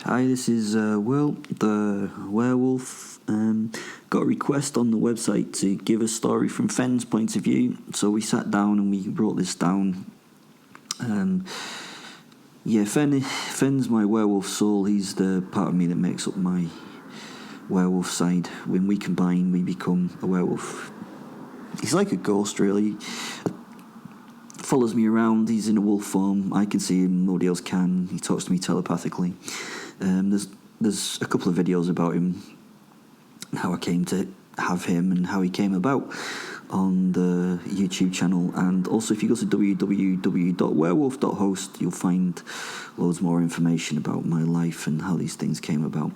Hi, this is Will, the werewolf. Got a request on the website to give a story from Fenn's point of view, so we sat down and we wrote this down. Fenn's my werewolf soul. He's the part of me that makes up my werewolf side. When we combine, we become a werewolf. He's like a ghost, really. Follows me around. He's in a wolf form. I can see him, nobody else can. He talks to me telepathically. There's a couple of videos about him, how I came to have him and how he came about on the YouTube channel. And also, if you go to www.werewolf.host, you'll find loads more information about my life and how these things came about.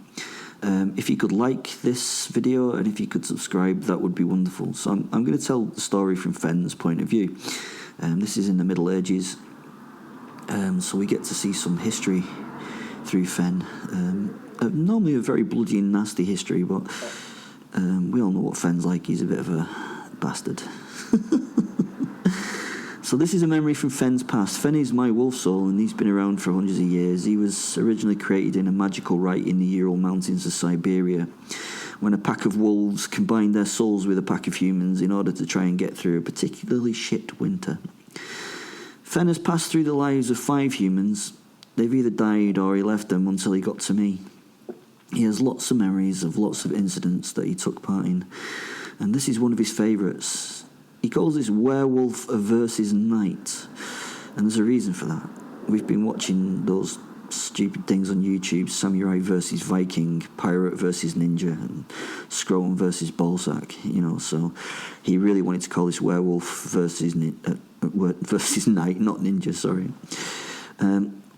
If you could like this video and if you could subscribe, that would be wonderful. So I'm going to tell the story from Fenn's point of view. This is in the Middle Ages, so we get to see some history through Fenn. Normally a very bloody and nasty history, but we all know what Fenn's like. He's a bit of a bastard. So this is a memory from Fenn's past. Fenn is my wolf soul, and he's been around for hundreds of years. He was originally created in a magical rite in the Ural Mountains of Siberia, when a pack of wolves combined their souls with a pack of humans in order to try and get through a particularly shit winter. Fenn has passed through the lives of 5 humans. They've either died or he left them until he got to me. He has lots of memories of lots of incidents that he took part in, and this is one of his favourites. He calls this Werewolf versus Night, and there's a reason for that. We've been watching those stupid things on YouTube, Samurai versus Viking, Pirate versus Ninja, and Scrotum versus Ballsack, so he really wanted to call this Werewolf versus Night, not Ninja, sorry.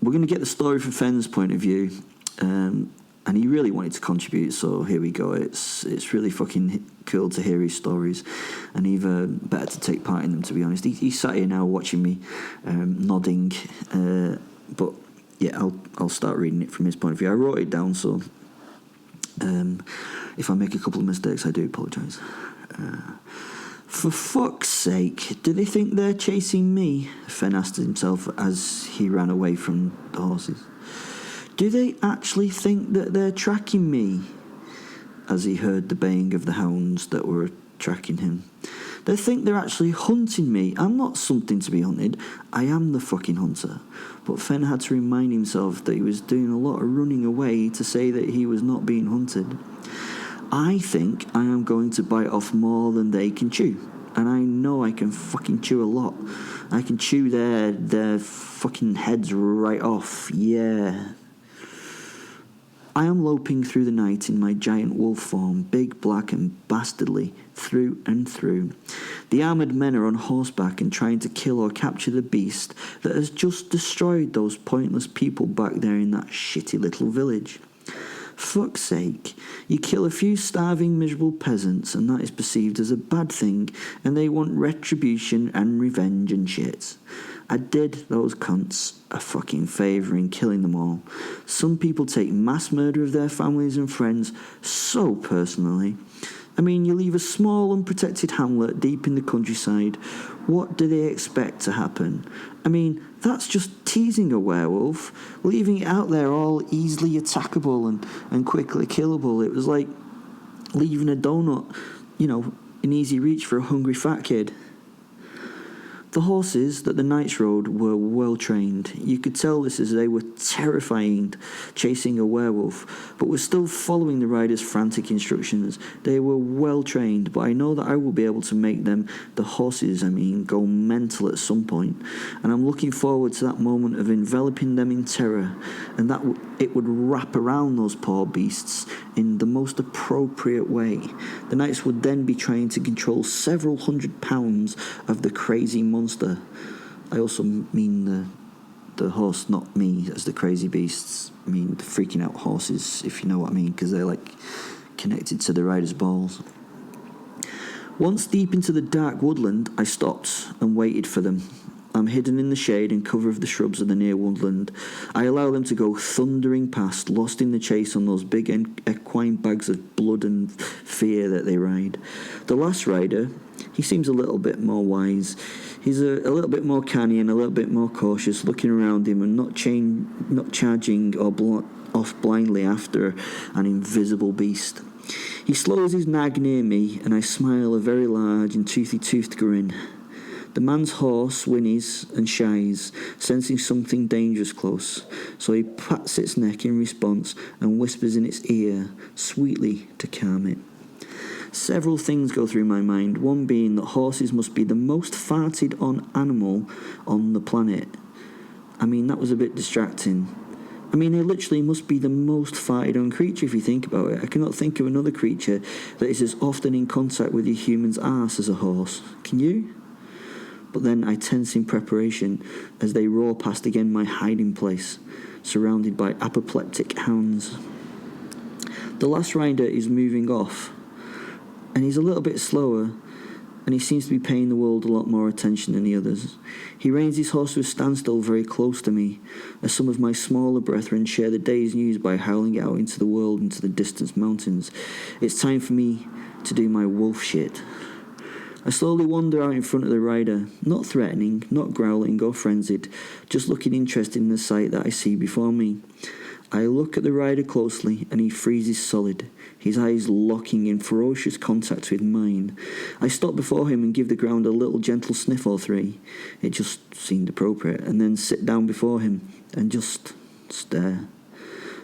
We're going to get the story from Fenn's point of view, and he really wanted to contribute, so here we go. It's really fucking cool to hear his stories, and even better to take part in them, to be honest. He's sat here now watching me, nodding, but yeah, I'll start reading it from his point of view. I wrote it down, so if I make a couple of mistakes, I do apologise. For fuck's sake, do they think they're chasing me? Fenn asked himself as he ran away from the horses. Do they actually think that they're tracking me? As he heard the baying of the hounds that were tracking him. They think they're actually hunting me. I'm not something to be hunted. I am the fucking hunter. But Fenn had to remind himself that he was doing a lot of running away to say that he was not being hunted. I think I am going to bite off more than they can chew. And I know I can fucking chew a lot. I can chew their fucking heads right off. Yeah. I am loping through the night in my giant wolf form, big, black and bastardly, through and through. The armoured men are on horseback and trying to kill or capture the beast that has just destroyed those pointless people back there in that shitty little village. Fuck's sake, you kill a few starving, miserable peasants and that is perceived as a bad thing, and they want retribution and revenge and shit. I did those cunts a fucking favour in killing them all. Some people take mass murder of their families and friends so personally. I mean, you leave a small unprotected hamlet deep in the countryside. What do they expect to happen? I mean, that's just teasing a werewolf, leaving it out there all easily attackable and quickly killable. It was like leaving a donut, in easy reach for a hungry fat kid. The horses that the knights rode were well trained. You could tell this as they were terrified chasing a werewolf, but were still following the rider's frantic instructions. They were well trained, but I know that I will be able to make them, the horses, go mental at some point. And I'm looking forward to that moment of enveloping them in terror, and that it would wrap around those poor beasts in the most appropriate way. The knights would then be trying to control several 100 pounds of the crazy monster. I also mean the horse, not me, as the crazy beasts. I mean the freaking out horses, if you know what I mean, because they're connected to the rider's balls. Once deep into the dark woodland, I stopped and waited for them. I'm hidden in the shade and cover of the shrubs of the near woodland. I allow them to go thundering past, lost in the chase on those big equine bags of blood and fear that they ride. The last rider, he seems a little bit more wise. He's a little bit more canny and a little bit more cautious, looking around him and not charging or off blindly after an invisible beast. He slows his nag near me, and I smile a very large and toothy-toothed grin. The man's horse whinnies and shies, sensing something dangerous close, so he pats its neck in response and whispers in its ear, sweetly, to calm it. Several things go through my mind, one being that horses must be the most farted on animal on the planet. I mean, that was a bit distracting. I mean, they literally must be the most farted on creature if you think about it. I cannot think of another creature that is as often in contact with a human's arse as a horse. Can you? But then I tense in preparation as they roar past again my hiding place, surrounded by apoplectic hounds. The last rider is moving off, and he's a little bit slower, and he seems to be paying the world a lot more attention than the others. He reins his horse to a standstill very close to me, as some of my smaller brethren share the day's news by howling out into the world, into the distant mountains. It's time for me to do my wolf shit. I slowly wander out in front of the rider, not threatening, not growling or frenzied, just looking interested in the sight that I see before me. I look at the rider closely, and he freezes solid, his eyes locking in ferocious contact with mine. I stop before him and give the ground a little gentle sniff or three. It just seemed appropriate, and then sit down before him and just stare.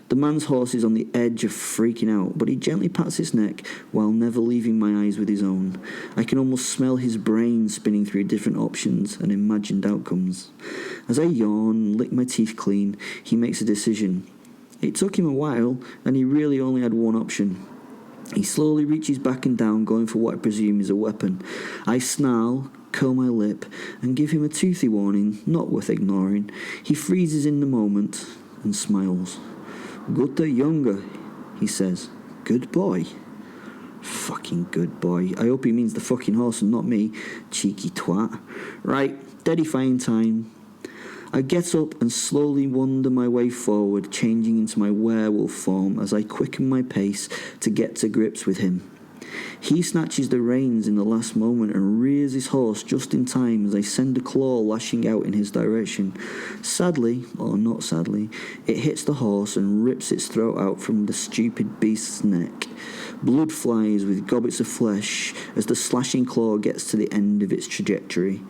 The man's horse is on the edge of freaking out, but he gently pats its neck while never leaving my eyes with his own. I can almost smell his brain spinning through different options and imagined outcomes. As I yawn and lick my teeth clean, he makes a decision. It took him a while, and he really only had one option. He slowly reaches back and down, going for what I presume is a weapon. I snarl, curl my lip, and give him a toothy warning, not worth ignoring. He freezes in the moment and smiles. "Guter Junge," he says. "Good boy." Fucking good boy. I hope he means the fucking horse and not me. Cheeky twat. Right, deadifying time. I get up and slowly wander my way forward, changing into my werewolf form as I quicken my pace to get to grips with him. He snatches the reins in the last moment and rears his horse just in time as I send a claw lashing out in his direction. Sadly, or not sadly, it hits the horse and rips its throat out from the stupid beast's neck. Blood flies with gobbets of flesh as the slashing claw gets to the end of its trajectory.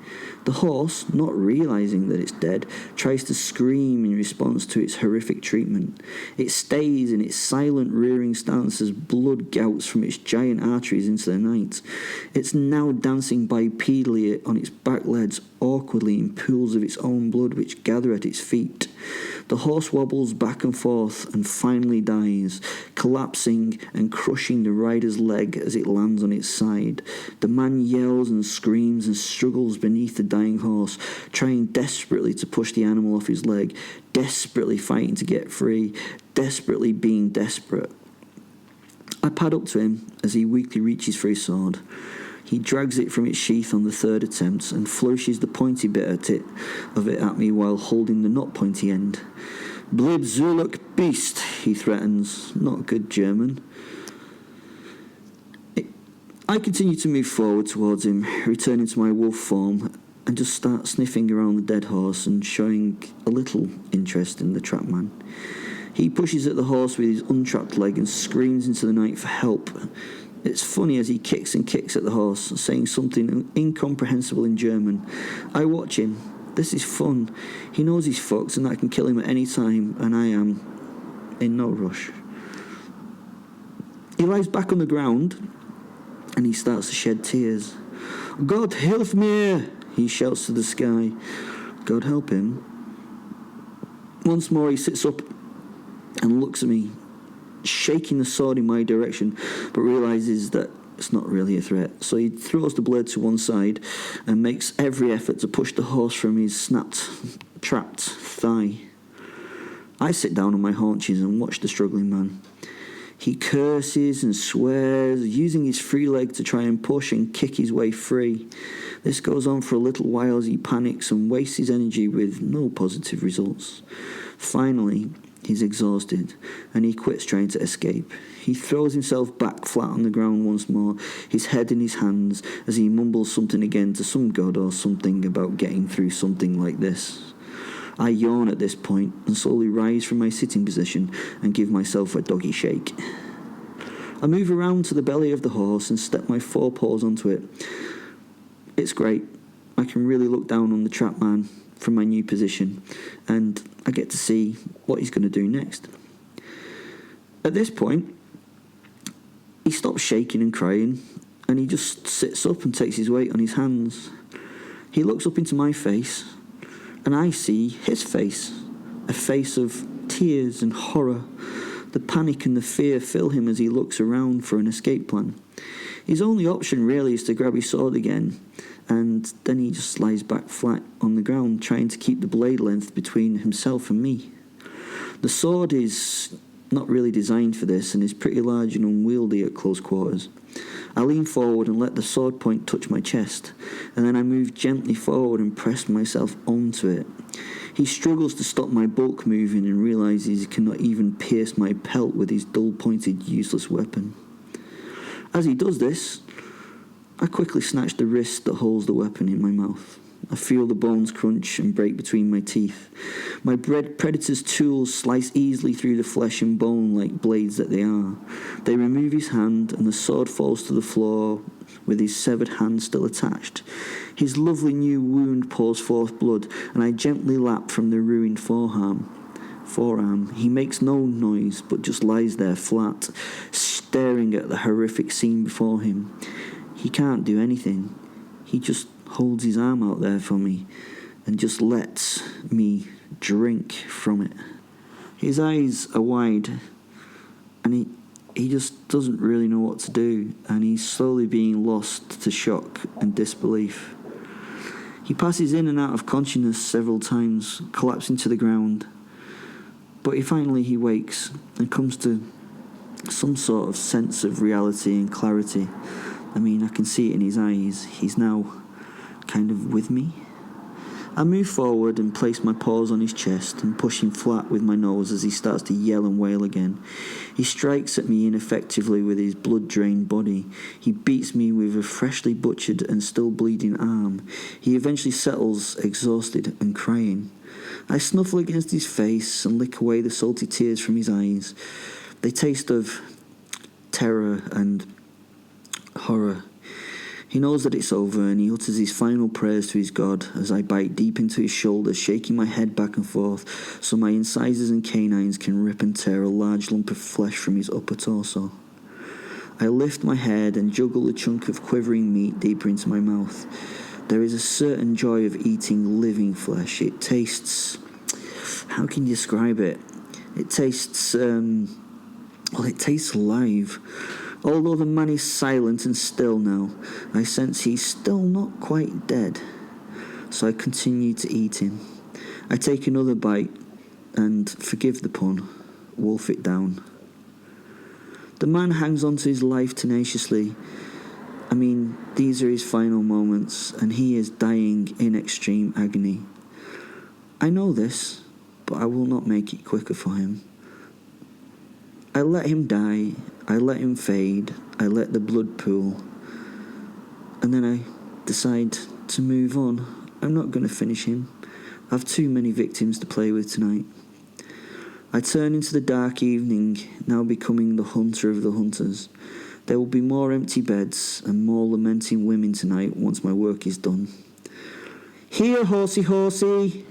The horse, not realizing that it's dead, tries to scream in response to its horrific treatment. It stays in its silent rearing stance as blood gouts from its giant arteries into the night. It's now dancing bipedally on its back legs awkwardly in pools of its own blood which gather at its feet. The horse wobbles back and forth and finally dies, collapsing and crushing the rider's leg as it lands on its side. The man yells and screams and struggles beneath the dying horse, trying desperately to push the animal off his leg, desperately fighting to get free, desperately being desperate. I pad up to him as he weakly reaches for his sword. He drags it from its sheath on the third attempt and flourishes the pointy bit of it at me while holding the not pointy end. "Blib Zuluk beast," he threatens. Not good German. I continue to move forward towards him, returning to my wolf form, and just start sniffing around the dead horse and showing a little interest in the trap man. He pushes at the horse with his untrapped leg and screams into the night for help. It's funny as he kicks and kicks at the horse, saying something incomprehensible in German. I watch him. This is fun. He knows he's fucked and that I can kill him at any time, and I am in no rush. He lies back on the ground and he starts to shed tears. "God hilf mir!" he shouts to the sky. God help him. Once more he sits up and looks at me, shaking the sword in my direction, but realizes that it's not really a threat. So he throws the blade to one side and makes every effort to push the horse from his snapped, trapped thigh. I sit down on my haunches and watch the struggling man. He curses and swears, using his free leg to try and push and kick his way free. This goes on for a little while as he panics and wastes his energy with no positive results. Finally, he's exhausted, and he quits trying to escape. He throws himself back flat on the ground once more, his head in his hands, as he mumbles something again to some god or something about getting through something like this. I yawn at this point and slowly rise from my sitting position and give myself a doggy shake. I move around to the belly of the horse and step my forepaws onto it. It's great. I can really look down on the trap man from my new position, and I get to see what he's going to do next. At this point, he stops shaking and crying, and he just sits up and takes his weight on his hands. He looks up into my face, and I see his face, a face of tears and horror. The panic and the fear fill him as he looks around for an escape plan. His only option really is to grab his sword again, and then he just lies back flat on the ground, trying to keep the blade length between himself and me. The sword is not really designed for this and is pretty large and unwieldy at close quarters. I lean forward and let the sword point touch my chest, and then I move gently forward and press myself onto it. He struggles to stop my bulk moving and realizes he cannot even pierce my pelt with his dull-pointed, useless weapon. As he does this, I quickly snatch the wrist that holds the weapon in my mouth. I feel the bones crunch and break between my teeth. My predator's tools slice easily through the flesh and bone like blades that they are. They remove his hand, and the sword falls to the floor with his severed hand still attached. His lovely new wound pours forth blood, and I gently lap from the ruined forearm. He makes no noise, but just lies there flat, staring at the horrific scene before him. He can't do anything. He just holds his arm out there for me and just lets me drink from it. His eyes are wide, and he just doesn't really know what to do, and he's slowly being lost to shock and disbelief. He passes in and out of consciousness several times, collapsing to the ground, but finally he wakes and comes to some sort of sense of reality and clarity. I mean, I can see it in his eyes. He's now kind of with me. I move forward and place my paws on his chest and push him flat with my nose as he starts to yell and wail again. He strikes at me ineffectively with his blood-drained body. He beats me with a freshly butchered and still bleeding arm. He eventually settles, exhausted and crying. I snuffle against his face and lick away the salty tears from his eyes. They taste of terror and horror. He knows that it's over, and he utters his final prayers to his God as I bite deep into his shoulder, shaking my head back and forth so my incisors and canines can rip and tear a large lump of flesh from his upper torso. I lift my head and juggle a chunk of quivering meat deeper into my mouth. There is a certain joy of eating living flesh. It tastes... how can you describe it? It tastes... it tastes alive. Although the man is silent and still now, I sense he's still not quite dead. So I continue to eat him. I take another bite and, forgive the pun, wolf it down. The man hangs on to his life tenaciously. I mean, these are his final moments, and he is dying in extreme agony. I know this, but I will not make it quicker for him. I let him die, I let him fade, I let the blood pool, and then I decide to move on. I'm not going to finish him. I have too many victims to play with tonight. I turn into the dark evening, now becoming the hunter of the hunters. There will be more empty beds and more lamenting women tonight once my work is done. Here, horsey, horsey!